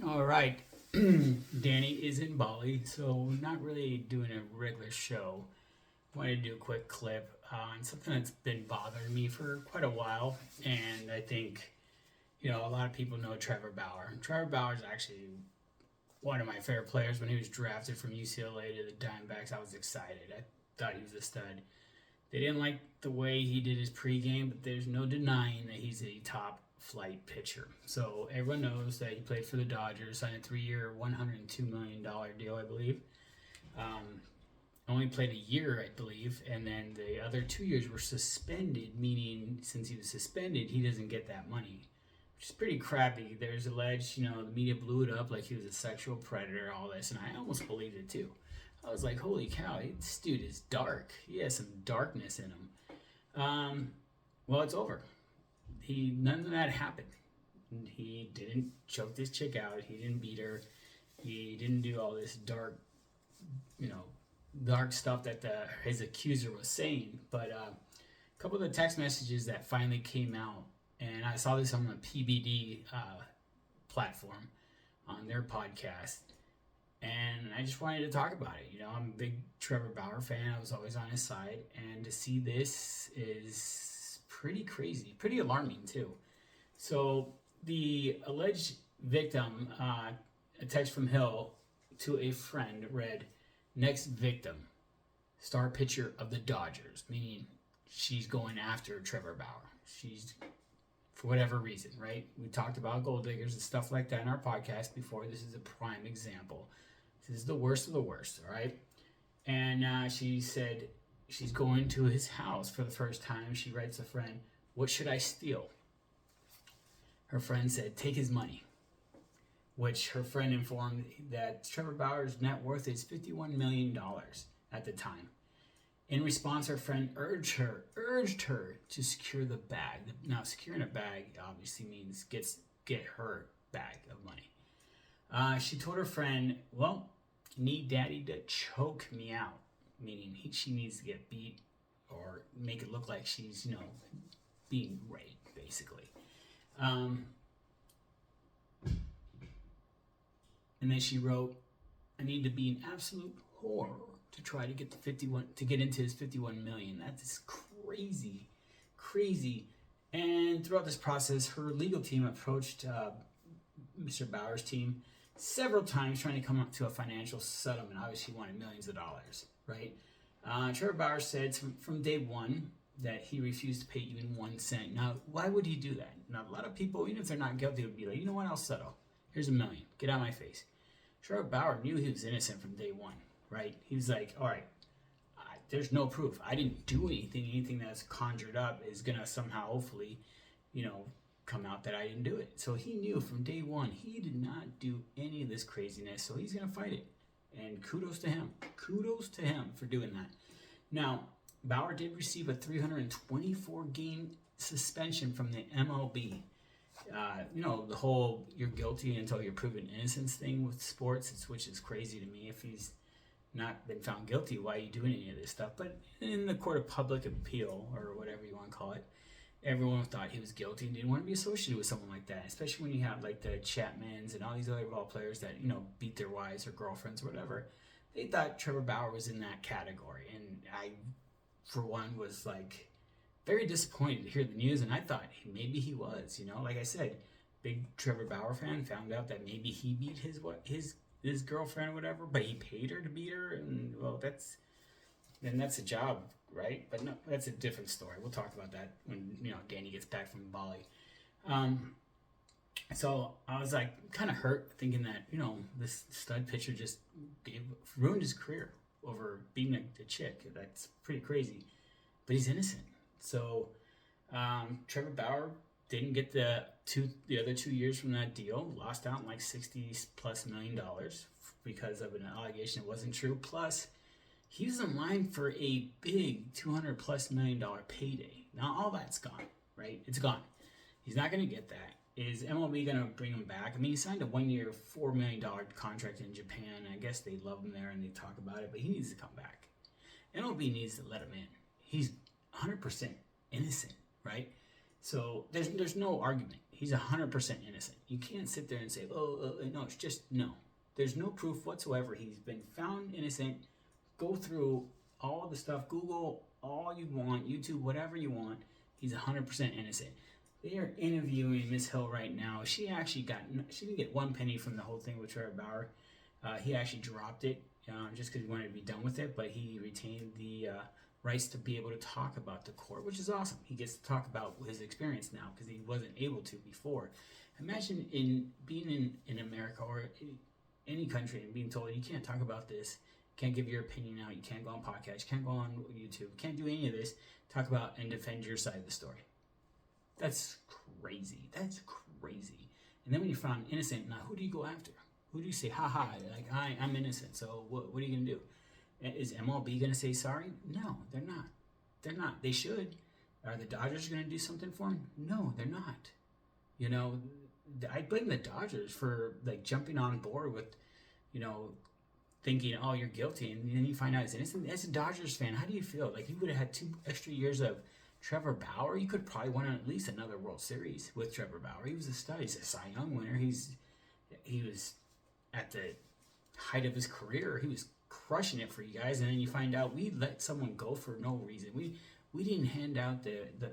All right. Danny is in Bali, so not really doing a regular show. Wanted to do a quick clip on something that's been bothering me for quite a while, and I think a lot of people know Trevor Bauer. Trevor Bauer is actually one of my favorite players. When he was drafted from UCLA to the Diamondbacks, I was excited. I thought he was a stud. They didn't like the way he did his pregame, but there's no denying that he's a top flight pitcher. So everyone knows that he played for the Dodgers, signed a 3-year, $102 million deal, I believe. Only played a year, I believe, and then the other 2 years were suspended, meaning since he was suspended, he doesn't get that money, which is pretty crappy. There's alleged, the media blew it up like he was a sexual predator, all this, and I almost believed it too. I was like, holy cow, this dude is dark. He has some darkness in him. Well, it's over. None of that happened. He didn't choke this chick out. He didn't beat her. He didn't do all this dark stuff that his accuser was saying. But a couple of the text messages that finally came out, and I saw this on the PBD platform on their podcast, and I just wanted to talk about it. I'm a big Trevor Bauer fan. I was always on his side, and to see this is pretty crazy, pretty alarming too. So the alleged victim, a text from Hill to a friend read, "Next victim, star pitcher of the Dodgers," meaning she's going after Trevor Bauer. She's, for whatever reason, right? We talked about gold diggers and stuff like that in our podcast before. This is a prime example. This is the worst of the worst, all right? And she said she's going to his house for the first time. She writes a friend, "What should I steal?" Her friend said, "Take his money," which her friend informed that Trevor Bauer's net worth is $51 million at the time. In response, her friend urged her to secure the bag. Now, securing a bag obviously means get her bag of money. She told her friend, "Well, need daddy to choke me out," meaning she needs to get beat or make it look like she's, being raped, basically. And then she wrote, "I need to be an absolute whore to try to get get into his 51 million. That is crazy. And throughout this process, her legal team approached Mr. Bauer's team several times trying to come up to a financial settlement. Obviously, he wanted millions of dollars, right? Trevor Bauer said from day one that he refused to pay even 1 cent. Now, why would he do that? Now, a lot of people, even if they're not guilty, would be like, "You know what, I'll settle. Here's $1 million. Get out of my face." Trevor Bauer knew he was innocent from day one, right? He was like, all right, there's no proof. I didn't do anything. Anything that's conjured up is going to somehow, hopefully, come out that I didn't do it. So he knew from day one he did not do any of this craziness, so he's going to fight it. And kudos to him. Kudos to him for doing that. Now, Bauer did receive a 324-game suspension from the MLB. The whole "you're guilty until you're proven innocence" thing with sports, which is crazy to me. If he's not been found guilty, why are you doing any of this stuff? But in the court of public appeal, or whatever you want to call it, everyone thought he was guilty and didn't want to be associated with someone like that, especially when you have like the Chapmans and all these other ball players that beat their wives or girlfriends or whatever. They thought Trevor Bauer was in that category, and I, for one, was like very disappointed to hear the news, and I thought maybe he was. Like I said, big Trevor Bauer fan, found out that maybe he beat his girlfriend or whatever, but he paid her to beat her, and well, that's a job, right? But no, that's a different story. We'll talk about that when Danny gets back from Bali. So I was like kind of hurt thinking that this stud pitcher just ruined his career over beating a chick. That's pretty crazy, but he's innocent. So Trevor Bauer didn't get the other 2 years from that deal, lost out on like $60+ million because of an allegation that wasn't true. Plus, he was in line for a big $200+ million payday. Now all that's gone, right? It's gone. He's not going to get that. Is MLB going to bring him back? I mean, he signed a 1-year, $4 million contract in Japan. I guess they love him there and they talk about it, but he needs to come back. MLB needs to let him in. He's 100% innocent, right? So there's no argument. He's 100% innocent. You can't sit there and say, no, it's just no. There's no proof whatsoever. He's been found innocent. Go through all the stuff, Google all you want, YouTube, whatever you want. He's 100% innocent. They are interviewing Miss Hill right now. She didn't get one penny from the whole thing with Trevor Bauer. He actually dropped it just because he wanted to be done with it, but he retained the rights to be able to talk about the court, which is awesome. He gets to talk about his experience now because he wasn't able to before. Imagine being in America or any country and being told you can't talk about this, can't give your opinion out, you can't go on podcasts, you can't go on YouTube, can't do any of this, talk about and defend your side of the story. That's crazy. That's crazy. And then when you're found innocent, now who do you go after? Who do you say, like I'm innocent, so what are you going to do? Is MLB going to say sorry? No, they're not. They're not. They should. Are the Dodgers going to do something for him? No, they're not. You know, I blame the Dodgers for like jumping on board with, thinking, oh, you're guilty, and then you find out he's innocent. As a Dodgers fan, how do you feel? Like, you would have had 2 extra years of Trevor Bauer. You could probably win at least another World Series with Trevor Bauer. He was a stud. He's a Cy Young winner. He was at the height of his career. He was crushing it for you guys, and then you find out we let someone go for no reason. We didn't hand out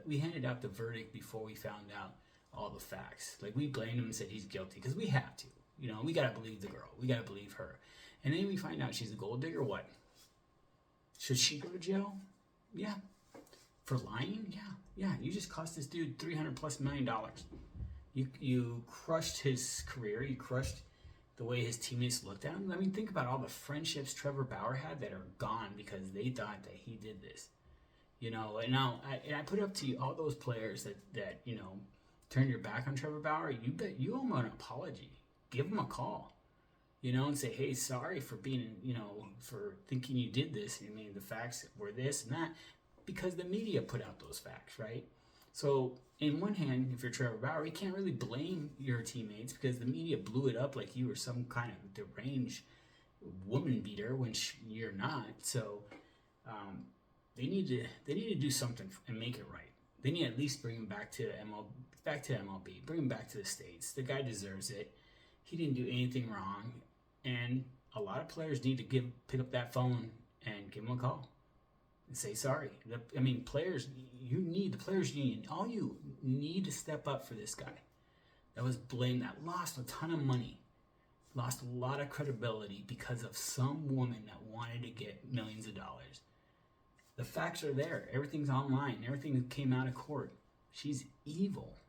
we handed out the verdict before we found out all the facts. Like, we blamed him and said he's guilty because we have to. We gotta believe the girl. We gotta believe her. And then we find out she's a gold digger. What? Should she go to jail? Yeah. For lying? Yeah. You just cost this dude $300+ million. You crushed his career. You crushed the way his teammates looked at him. I mean, think about all the friendships Trevor Bauer had that are gone because they thought that he did this. And now I put up to you all those players that turned your back on Trevor Bauer. You owe him an apology. Give him a call. And say, hey, sorry for being, for thinking you did this. I mean, the facts were this and that, because the media put out those facts, right? So, in one hand, if you're Trevor Bauer, you can't really blame your teammates because the media blew it up like you were some kind of deranged woman beater when you're not. So, they need to do something and make it right. They need to at least bring him back to MLB, bring him back to the States. The guy deserves it. He didn't do anything wrong. And a lot of players need to pick up that phone and give him a call and say sorry. The Players Union, all you need to step up for this guy that was blamed, that lost a ton of money, lost a lot of credibility because of some woman that wanted to get millions of dollars. The facts are there. Everything's online. Everything came out of court. She's evil.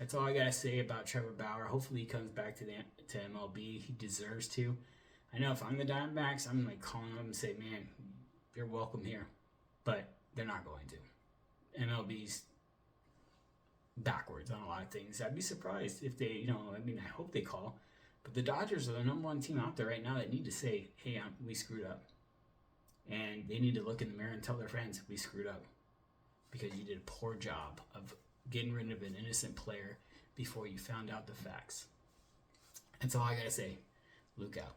That's all I gotta say about Trevor Bauer. Hopefully he comes back to MLB. He deserves to. I know if I'm the Diamondbacks, I'm like calling them and say, man, you're welcome here. But they're not going to. MLB's backwards on a lot of things. I'd be surprised if they, I hope they call. But the Dodgers are the number 1 team out there right now that need to say, hey, we screwed up. And they need to look in the mirror and tell their friends, we screwed up. Because you did a poor job of getting rid of an innocent player before you found out the facts. That's all I gotta say. Luke out.